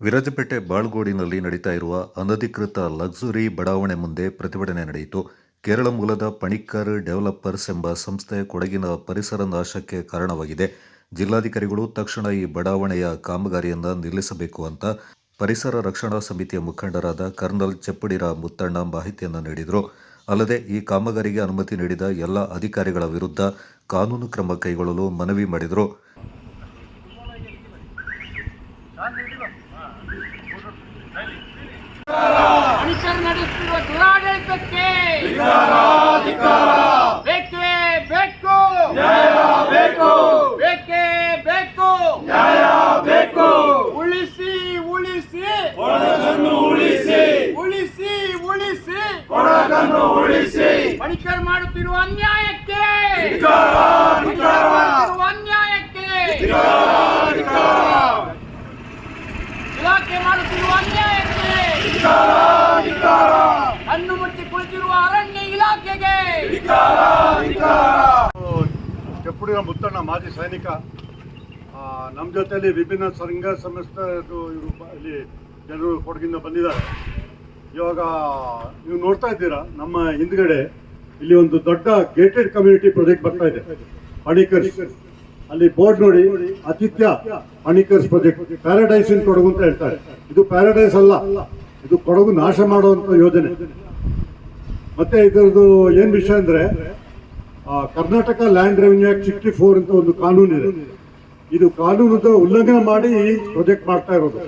ವಿರಾಜಪೇಟೆ ಬಾಳ್ಗೋಡಿನಲ್ಲಿ ನಡೀತಾ ಇರುವ ಅನಧಿಕೃತ ಲಕ್ಸುರಿ ಬಡಾವಣೆ ಮುಂದೆ ಪ್ರತಿಭಟನೆ ನಡೆಯಿತು. ಕೇರಳ ಮೂಲದ ಪಣಿಕ್ಕರ್ ಡೆವಲಪರ್ಸ್ ಎಂಬ ಸಂಸ್ಥೆ ಕೊಡಗಿನ ಪರಿಸರ ನಾಶಕ್ಕೆ ಕಾರಣವಾಗಿದೆ. ಜಿಲ್ಲಾಧಿಕಾರಿಗಳು ತಕ್ಷಣ ಈ ಬಡಾವಣೆಯ ಕಾಮಗಾರಿಯನ್ನು ನಿಲ್ಲಿಸಬೇಕು ಅಂತ ಪರಿಸರ ರಕ್ಷಣಾ ಸಮಿತಿಯ ಮುಖಂಡರಾದ ಕರ್ನಲ್ ಚೆಪ್ಪಡಿರ ಮುತ್ತಣ್ಣ ಮಾಹಿತಿಯನ್ನು ನೀಡಿದರು. ಅಲ್ಲದೆ ಈ ಕಾಮಗಾರಿಗೆ ಅನುಮತಿ ನೀಡಿದ ಎಲ್ಲ ಅಧಿಕಾರಿಗಳ ವಿರುದ್ಧ ಕಾನೂನು ಕ್ರಮ ಕೈಗೊಳ್ಳಲು ಮನವಿ ಮಾಡಿದರು. ನಡೆಸುತ್ತಿರುವ ದುರಾಡಳಿತಕ್ಕೆ ಬೇಕೇ ಬೇಕು, ಬೇಕೇ ಬೇಕು, ಉಳಿಸಿ ಉಳಿಸಿ ಉಳಿಸಿ ಉಳಿಸಿ ಉಳಿಸಿ ಪಣಿಕರ್ ಮಾಡುತ್ತಿರುವ ಅನ್ಯಾಯಕ್ಕೆ ಇಲಾಖೆ ಮಾಡುತ್ತಿರುವ ಅನ್ಯಾಯಕ್ಕೆ ಕಣ್ಣು ಮುಚ್ಚಿ ಕುಳಿತಿರುವ ಅರಣ್ಯ ಇಲಾಖೆಗೆ. ಚೆಪ್ಪುಡಿರ ಮುತ್ತಣ್ಣ ಮಾಜಿ ಸೈನಿಕ. ನಮ್ಮ ಜೊತೆಯಲ್ಲಿ ವಿಭಿನ್ನ ಸಂಘ ಸಂಸ್ಥೆ ಇಲ್ಲಿ ಜನರು ಕೊಡಗಿಂದ ಬಂದಿದ್ದಾರೆ. ಇವಾಗ ನೀವು ನೋಡ್ತಾ ಇದ್ದೀರಾ, ನಮ್ಮ ಹಿಂದ್ಗಡೆ ಇಲ್ಲಿ ಒಂದು ದೊಡ್ಡ ಗೇಟೆಡ್ ಕಮ್ಯುನಿಟಿ ಪ್ರಾಜೆಕ್ಟ್ ಬರ್ತಾ ಇದೆ, ಪಣಿಕರ್ಸ್. ಅಲ್ಲಿ ಬೋರ್ಡ್ ನೋಡಿ, ಆತಿಥ್ಯ ಪಣಿಕರ್ಸ್ ಪ್ರಾಜೆಕ್ಟ್, ಪ್ಯಾರಡೈಸ್ ಇನ್ ಕೊಡಗು ಅಂತ ಹೇಳ್ತಾರೆ. ಇದು ಪ್ಯಾರಡೈಸ್ ಅಲ್ಲ, ಇದು ಕೊಡಗು ನಾಶ ಮಾಡುವಂತ ಯೋಜನೆ. ಮತ್ತೆ ಇದರದ್ದು ಏನ್ ವಿಷಯ ಅಂದ್ರೆ, ಕರ್ನಾಟಕ ಲ್ಯಾಂಡ್ ರೆವಿನ್ಯೂ ಆಕ್ಟ್ 64 ಅಂತ ಒಂದು ಕಾನೂನು ಇದೆ. ಇದು ಕಾನೂನದ ಉಲ್ಲಂಘನೆ ಮಾಡಿ ಈ ಪ್ರಾಜೆಕ್ಟ್ ಮಾಡ್ತಾ ಇರೋದು.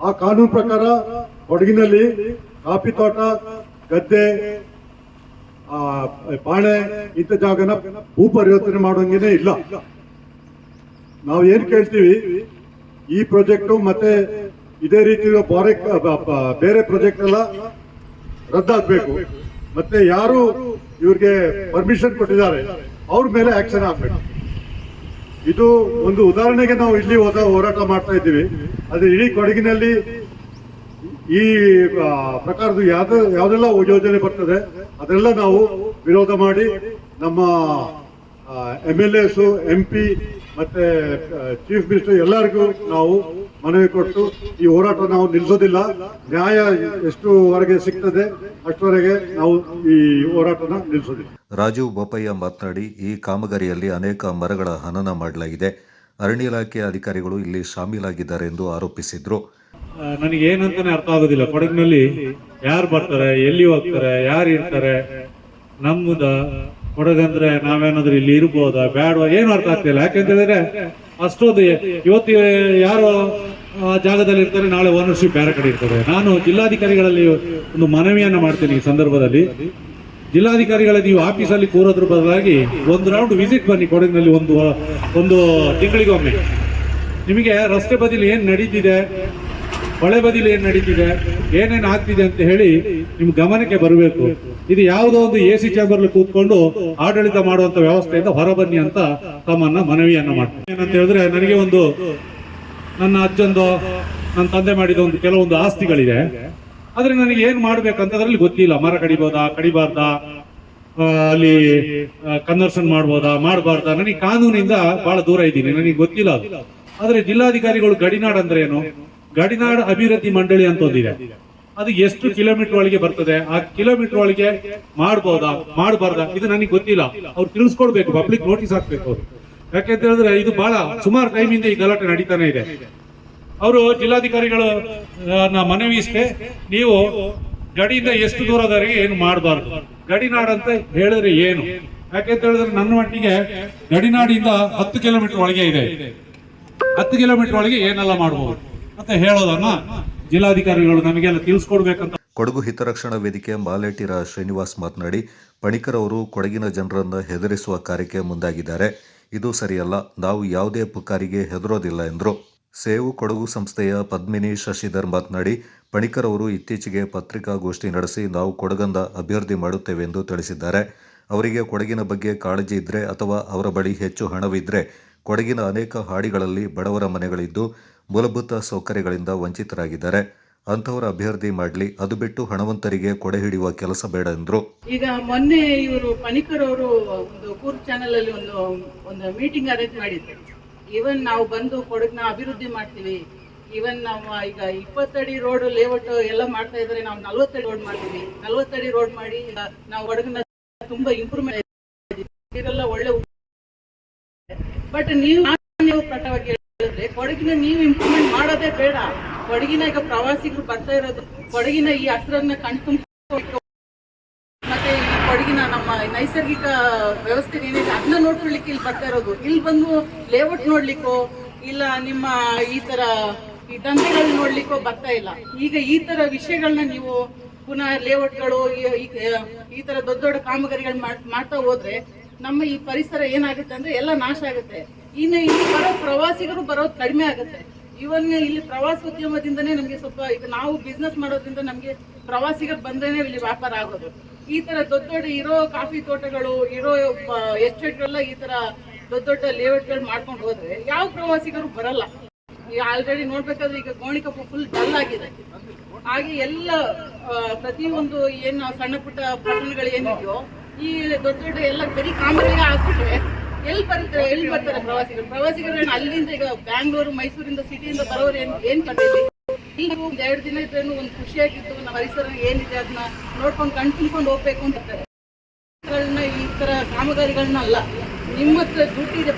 ಆ ಕಾನೂನು ಪ್ರಕಾರ ಕೊಡಗಿನಲ್ಲಿ ಕಾಫಿ ತೋಟ, ಗದ್ದೆ, ಪಾಣೆ ಇಂಥ ಜಾಗನ ಭೂ ಪರಿವರ್ತನೆ ಮಾಡುವಂಗೇನೆ ಇಲ್ಲ. ನಾವು ಏನ್ ಕೇಳ್ತೀವಿ, ಈ ಪ್ರಾಜೆಕ್ಟು ಮತ್ತೆ ಇದೇ ರೀತಿ ಬೇರೆ ಪ್ರಾಜೆಕ್ಟ್ ಎಲ್ಲ ರದ್ದಾಗಬೇಕು. ಮತ್ತೆ ಯಾರು ಇವ್ರಿಗೆ ಪರ್ಮಿಷನ್ ಕೊಟ್ಟಿದ್ದಾರೆ ಅವ್ರ ಮೇಲೆ ಆಕ್ಷನ್ ಆಗ್ಬೇಕು. ಇದು ಒಂದು ಉದಾಹರಣೆಗೆ ನಾವು ಇಲ್ಲಿ ಹೋರಾಟ ಮಾಡ್ತಾ ಇದ್ದೀವಿ. ಅದೇ ಇಡೀ ಕೊಡಗಿನಲ್ಲಿ ಈ ಪ್ರಕಾರದ ಯಾವ್ದೆಲ್ಲ ಯೋಜನೆ ಬರ್ತದೆ ಅದೆಲ್ಲ ನಾವು ವಿರೋಧ ಮಾಡಿ ನಮ್ಮ MLAs, MP ಮತ್ತೆ ಚೀಫ್ ಮಿನಿಸ್ಟರ್ ಎಲ್ಲರಿಗೂ ನಾವು ಮನವಿ ಕೊಟ್ಟು ಈ ಹೋರಾಟ ನಾವು ನಿಲ್ಲಿಸೋದಿಲ್ಲ. ನ್ಯಾಯ ಎಷ್ಟುವರೆಗೆ ಸಿಗ್ತದೆ ಅಷ್ಟುವರೆಗೆ ನಾವು ಈ ಹೋರಾಟನ ನಿಲ್ಲಿಸೋದಿಲ್ಲ. ರಾಜೀವ್ ಬೋಪಯ್ಯ ಮಾತನಾಡಿ, ಈ ಕಾಮಗಾರಿಯಲ್ಲಿ ಅನೇಕ ಮರಗಳ ಹನನ ಮಾಡಲಾಗಿದೆ. ಅರಣ್ಯ ಇಲಾಖೆ ಅಧಿಕಾರಿಗಳು ಇಲ್ಲಿ ಶಾಮೀಲಾಗಿದ್ದಾರೆ ಎಂದು ಆರೋಪಿಸಿದ್ರು. ನನಗೆ ಏನಂತಾನೆ ಅರ್ಥ ಆಗೋದಿಲ್ಲ, ಕೊಡಗಿನಲ್ಲಿ ಯಾರು ಬರ್ತಾರೆ, ಎಲ್ಲಿ ಹೋಗ್ತಾರೆ, ಯಾರು ಇರ್ತಾರೆ, ನಮ್ಮದ ಕೊಡಗಂದ್ರೆ ನಾವೇನಾದ್ರೂ ಇಲ್ಲಿ ಇರ್ಬೋದಾ ಬೇಡವಾ ಏನು ಅರ್ಥ ಆಗ್ತಿಲ್ಲ. ಯಾಕೆಂತ ಹೇಳಿದ್ರೆ ಅಷ್ಟೊಂದು ಇವತ್ತು ಯಾರು ಆ ಜಾಗದಲ್ಲಿ ಇರ್ತಾರೆ, ನಾಳೆ ಓನರ್ಶಿಪ್ ಬೇರೆ ಕಡೆ ಇರ್ತಾರೆ. ನಾನು ಜಿಲ್ಲಾಧಿಕಾರಿಗಳಲ್ಲಿ ಒಂದು ಮನವಿಯನ್ನ ಮಾಡ್ತೀನಿ ಈ ಸಂದರ್ಭದಲ್ಲಿ. ಜಿಲ್ಲಾಧಿಕಾರಿಗಳ ನೀವು ಆಫೀಸಲ್ಲಿ ಕೂರೋದ್ರ ಬದಲಾಗಿ ಒಂದು ರೌಂಡ್ ವಿಸಿಟ್ ಬನ್ನಿ ಕೊಡಗಿನಲ್ಲಿ, ಒಂದು ತಿಂಗಳಿಗೊಮ್ಮೆ. ನಿಮಗೆ ರಸ್ತೆ ಬದಿಲಿ ಏನ್ ನಡೀತಿದೆ, ಹೊಳೆ ಬದಿಲಿ ಏನ್ ನಡೀತಿದೆ, ಏನೇನು ಆಗ್ತಿದೆ ಅಂತ ಹೇಳಿ ನಿಮ್ ಗಮನಕ್ಕೆ ಬರಬೇಕು. ಇದು ಯಾವುದೋ ಒಂದು AC ಚೇಂಬರ್ಲಿ ಕೂತ್ಕೊಂಡು ಆಡಳಿತ ಮಾಡುವಂತ ವ್ಯವಸ್ಥೆಯಿಂದ ಹೊರಬನ್ನಿ ಅಂತ ತಮ್ಮನ್ನ ಮನವಿಯನ್ನ ಮಾಡ್ತೀನಿ. ಏನಂತ ಹೇಳಿದ್ರೆ, ನನಗೆ ಒಂದು ನನ್ನ ಅಜ್ಜಂದು, ನನ್ನ ತಂದೆ ಮಾಡಿದ ಒಂದು ಕೆಲವೊಂದು ಆಸ್ತಿಗಳಿದೆ. ಆದ್ರೆ ನನಗೆ ಏನ್ ಮಾಡ್ಬೇಕಂತ ಅದರಲ್ಲಿ ಗೊತ್ತಿಲ್ಲ. ಮರ ಕಡಿಬೋದಾ, ಕಡಿಬಾರ್ದಾ, ಅಲ್ಲಿ ಕನ್ವರ್ಷನ್ ಮಾಡ್ಬೋದಾ, ಮಾಡಬಾರ್ದಾ, ನನಗೆ ಕಾನೂನಿಂದ ಬಹಳ ದೂರ ಇದ್ದೀನಿ, ನನಗೆ ಗೊತ್ತಿಲ್ಲ ಅದು. ಆದ್ರೆ ಜಿಲ್ಲಾಧಿಕಾರಿಗಳು ಗಡಿನಾಡ್ ಅಂದ್ರೆ ಏನು, ಗಡಿನಾಡು ಅಭಿವೃದ್ಧಿ ಮಂಡಳಿ ಅಂತ ಒಂದಿದೆ. ಅದು ಎಷ್ಟು ಕಿಲೋಮೀಟರ್ ಒಳಗೆ ಬರ್ತದೆ, ಆ ಕಿಲೋಮೀಟರ್ ಒಳಗೆ ಮಾಡ್ಬೋದಾ ಮಾಡಬಾರ್ದಾ ಇದು ನನಗೆ ಗೊತ್ತಿಲ್ಲ. ಅವ್ರು ತಿಳಿಸ್ಕೊಡ್ಬೇಕು, ಪಬ್ಲಿಕ್ ನೋಟಿಸ್ ಹಾಕ್ಬೇಕು ಅವ್ರು. ಯಾಕೆಂತ ಹೇಳಿದ್ರೆ ಇದು ಬಹಳ ಸುಮಾರು ಟೈಮಿಂದ ಈ ಗಲಾಟೆ ನಡೀತಾನೆ ಇದೆ. ಅವರು ಜಿಲ್ಲಾಧಿಕಾರಿಗಳು ಮನವಿ ಇಷ್ಟೇ, ನೀವು ಗಡಿಯಿಂದ ಎಷ್ಟು ದೂರದವರೆಗೆ ಏನು ಮಾಡಬಾರ್ದು, ಗಡಿನಾಡು ಅಂತ ಹೇಳಿದ್ರೆ ಏನು. ಯಾಕೆಂತ ಹೇಳಿದ್ರೆ ನನ್ನ ಮಟ್ಟಿಗೆ ಗಡಿನಾಡಿಂದ 10 ಕಿಲೋಮೀಟರ್ ಒಳಗೆ ಇದೆ, 10 ಕಿಲೋಮೀಟರ್ ಒಳಗೆ ಏನೆಲ್ಲ ಮಾಡಬಹುದು ಅಂತ ಹೇಳೋದನ್ನ ಜಿಲ್ಲಾಧಿಕಾರಿಗಳು ನಮಗೆಲ್ಲ ತಿಳಿಸ್ಕೊಡ್ಬೇಕಂತ. ಕೊಡಗು ಹಿತರಕ್ಷಣಾ ವೇದಿಕೆ ಮಾಲೇಟಿರ ಶ್ರೀನಿವಾಸ್ ಮಾತನಾಡಿ, ಪಣಿಕರ್ ಅವರು ಕೊಡಗಿನ ಜನರನ್ನು ಹೆದರಿಸುವ ಕಾರ್ಯಕ್ಕೆ ಮುಂದಾಗಿದ್ದಾರೆ. ಇದು ಸರಿಯಲ್ಲ, ನಾವು ಯಾವುದೇ ಪುಕಾರಿಗೆ ಹೆದರೋದಿಲ್ಲ ಎಂದರು. ಸೇವು ಕೊಡಗು ಸಂಸ್ಥೆಯ ಪದ್ಮಿನಿ ಶಶಿಧರ್ ಮಾತನಾಡಿ, ಪಣಿಕರ್ ಅವರು ಇತ್ತೀಚೆಗೆ ಪತ್ರಿಕಾಗೋಷ್ಠಿ ನಡೆಸಿ ನಾವು ಕೊಡಗನ್ನ ಅಭಿವೃದ್ಧಿ ಮಾಡುತ್ತೇವೆ ಎಂದು ತಿಳಿಸಿದ್ದಾರೆ. ಅವರಿಗೆ ಕೊಡಗಿನ ಬಗ್ಗೆ ಕಾಳಜಿ ಇದ್ರೆ ಅಥವಾ ಅವರ ಬಳಿ ಹೆಚ್ಚು ಹಣವಿದ್ರೆ, ಕೊಡಗಿನ ಅನೇಕ ಹಾಡಿಗಳಲ್ಲಿ ಬಡವರ ಮನೆಗಳಿದ್ದು ಮೂಲಭೂತ ಸೌಕರ್ಯಗಳಿಂದ ವಂಚಿತರಾಗಿದ್ದಾರೆ. ಅಂತವರ ಅಭಿವೃದ್ಧಿ ಮಾಡಲಿ, ಅದು ಬಿಟ್ಟು ಹಣವಂತರಿಗೆ ಕೊಡೆ ಹಿಡಿಯುವ ಕೆಲಸ ಬೇಡ ಎಂದರು. ಈಗ ಮೊನ್ನೆ ಇವರು ಪಣಿಕರ್ ಅವರು ಒಂದು ಕೂರ್ಗ್ ಚಾನೆಲ್ ಅಲ್ಲಿ ಒಂದು ಮೀಟಿಂಗ್ ಅರೇಂಜ್ ಮಾಡಿದ್ರು. ಈವನ್ ನಾವು ಬಂದು ಕೊಡಗಿನ ಅಭಿವೃದ್ಧಿ ಮಾಡ್ತೀವಿ, ಈವನ್ ನಾವು ಈಗ 20 ಅಡಿ ರೋಡ್ ಲೇಔಟ್ ಎಲ್ಲ ಮಾಡ್ತಾ ಇದ್ದಾರೆ. ನಾವು 40 ಅಡಿ ರೋಡ್ ಮಾಡ್ತೀವಿ. 40 ಅಡಿ ರೋಡ್ ಮಾಡಿ ಈಗ ನಾವು ಕೊಡಗನ್ನ ತುಂಬಾ ಇಂಪ್ರೂವ್ಮೆಂಟ್ ಇದೆಲ್ಲ ಒಳ್ಳೆ. ಬಟ್ ನೀವು ಪ್ರಕಟವಾಗಿ ಹೇಳಿದ್ರೆ ಕೊಡಗಿನ ನೀವು ಇಂಪ್ರೂವ್ಮೆಂಟ್ ಮಾಡೋದೇ ಬೇಡ. ಕೊಡಗಿನ ಈಗ ಪ್ರವಾಸಿಗರು ಬರ್ತಾ ಇರೋದು ಕೊಡಗಿನ ಈ ಹಸಿರನ್ನ ಕಣ್ತುಂಬಿಸಬೇಕು, ಮತ್ತೆ ಈ ಕೊಡಗಿನ ನಮ್ಮ ನೈಸರ್ಗಿಕ ವ್ಯವಸ್ಥೆ ಏನಿದೆ ಅದನ್ನ ನೋಡ್ಕೊಳ್ಳಿಕ್ಕೆ ಇಲ್ಲಿ ಬರ್ತಾ ಇರೋದು. ಇಲ್ಲಿ ಬಂದು ಲೇಔಟ್ ನೋಡ್ಲಿಕ್ಕೋ ಇಲ್ಲ ನಿಮ್ಮ ಈ ತರ ಈ ದಂಧೆಗಳು ನೋಡ್ಲಿಕ್ಕೋ ಬರ್ತಾ ಇಲ್ಲ. ಈಗ ಈ ತರ ವಿಷಯಗಳನ್ನ ನೀವು ಪುನಃ ಲೇಔಟ್ಗಳು ಈ ತರ ದೊಡ್ಡ ದೊಡ್ಡ ಕಾಮಗಾರಿಗಳು ಮಾಡ್ತಾ ಹೋದ್ರೆ ನಮ್ಮ ಈ ಪರಿಸರ ಏನಾಗುತ್ತೆ ಅಂದ್ರೆ ಎಲ್ಲ ನಾಶ ಆಗುತ್ತೆ. ಇನ್ನು ಇಲ್ಲಿ ಬರೋ ಪ್ರವಾಸಿಗರು ಬರೋದು ಕಡಿಮೆ ಆಗುತ್ತೆ. ಇವನ್ ಇಲ್ಲಿ ಪ್ರವಾಸೋದ್ಯಮದಿಂದನೇ ನಮ್ಗೆ ಸ್ವಲ್ಪ ಈಗ ನಾವು ಬಿಸ್ನೆಸ್ ಮಾಡೋದ್ರಿಂದ ನಮ್ಗೆ ಪ್ರವಾಸಿಗರು ಬಂದ್ರೇನೆ ಇಲ್ಲಿ ವ್ಯಾಪಾರ ಆಗೋದು. ಈ ತರ ದೊಡ್ಡ ದೊಡ್ಡ ಇರೋ ಕಾಫಿ ತೋಟಗಳು ಇರೋ ಎಸ್ಟೇಟ್ಗಳೆಲ್ಲ ಈ ತರ ದೊಡ್ಡ ದೊಡ್ಡ ಲೇಔಟ್ಗಳು ಮಾಡ್ಕೊಂಡು ಹೋದ್ರೆ ಯಾವ ಪ್ರವಾಸಿಗರು ಬರಲ್ಲ. ಈಗ ಆಲ್ರೆಡಿ ನೋಡ್ಬೇಕಾದ್ರೆ ಈಗ ಗೋಣಿಕೊಪ್ಪ ಫುಲ್ ಡಲ್ ಆಗಿದೆ. ಹಾಗೆ ಎಲ್ಲ ಪ್ರತಿಯೊಂದು ಏನು ಸಣ್ಣ ಪುಟ್ಟ ಪಟ್ಟಣಗಳು ಏನಿದೆಯೋ ಈ ದೊಡ್ಡ ದೊಡ್ಡ ಎಲ್ಲ ಬರೀ ಕಾಮಗಾರಿ ಹಾಕ್ಬಿಟ್ರೆ ಎಲ್ಲಿ ಬರ್ತಾರೆ ಪ್ರವಾಸಿಗರು ಅಲ್ಲಿಂದ ಈಗ ಬ್ಯಾಂಗ್ಳೂರು ಮೈಸೂರಿಂದ ಸಿಟಿಯಿಂದ ಬರೋರು ಏನ್ ಕಟ್ಟಿದ್ವಿ. ಈಗ ಒಂದ್ 2 ದಿನ ಇದ್ರೇನು ಒಂದು ಖುಷಿಯಾಗಿದ್ದು ನಮ್ಮ ಪರಿಸರ ಏನಿದೆ ಅದನ್ನ ನೋಡ್ಕೊಂಡು ಕಣ್ ತುಂಬ್ಕೊಂಡು ಹೋಗ್ಬೇಕು ಅಂತಾರೆ. ಈ ತರ ಕಾಮಗಾರಿಗಳನ್ನ ಅಲ್ಲ, ನಿಮ್ಮ ಹತ್ರ ದುಡ್ಡಿದೆ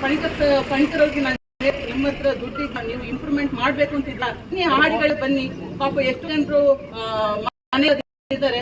ಪಣಿಕರವ್ರಿಗೆ ನಿಮ್ಮ ಹತ್ರ ದುಡ್ಡಿದ್ದ ನೀವು ಇಂಪ್ರೂವ್ಮೆಂಟ್ ಮಾಡ್ಬೇಕು ಅಂತಿಲ್ಲ. ಹಾಡಿಗಳು ಬನ್ನಿ, ಪಾಪ ಎಷ್ಟು ಜನರು ಮನೆ ಇದ್ದಾರೆ